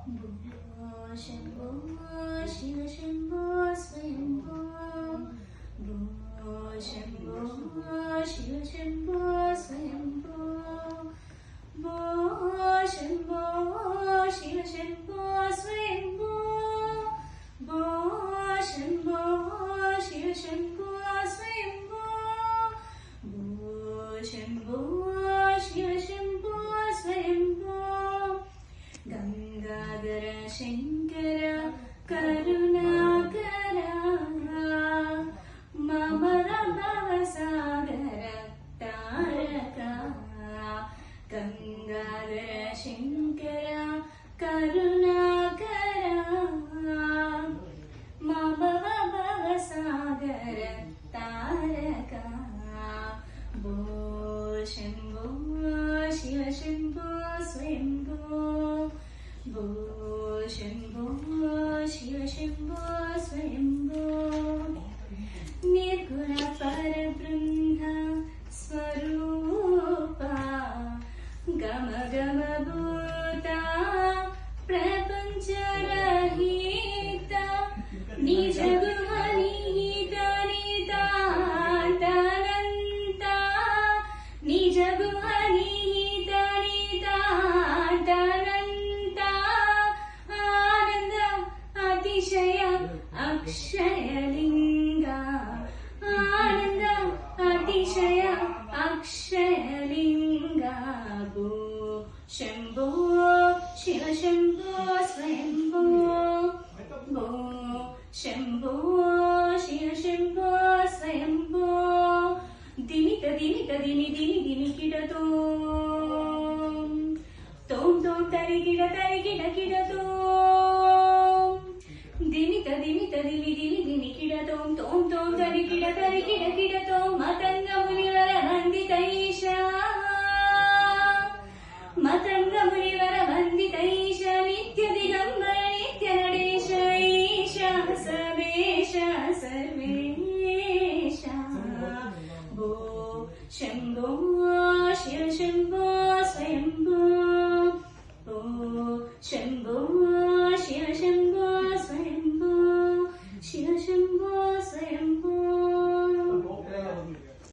भो शम्भो शिव शम्भो स्वयम्भो भो शम्भो शिव शम्भो स्वयम्भो भो शम्भो शिव शम्भो स्वयम्भो भो शम्भो शिव शम्भो स्वयम्भो भो शम्भो शिव शम्भो स्वयम्भो गंगाधर शंकर करुणाकर ममर भवसागर तारक गंगाधर शंकर करुणाकर ममर भवसागर तारक भो शम्भो शिव शम्भो स्वयम्भो भो शम्भो शिव शम्भो स्वयम्भो निर्गुण परब्रह्म स्वरूपा गम गम भूता प्रपंच रहिता निज गुह निहित नितान्तनन्ता निज गुह निहित नितान्तनन्ता आनंद अतिशय अक्षयलिंगा आनंद अतिशय अक्षयलिंगा भो शम्भो शिव शम्भो स्वयम्भो भो शम्भो शिव शम्भो स्वयम्भो दिनित दिनित दिनि दिनि दिनि किडतो तोम तोम तरि किड किड तोम दिनित दिनित दिनि दिनि दिनि किडतोम तोम तोम तरि किड तोम मतंग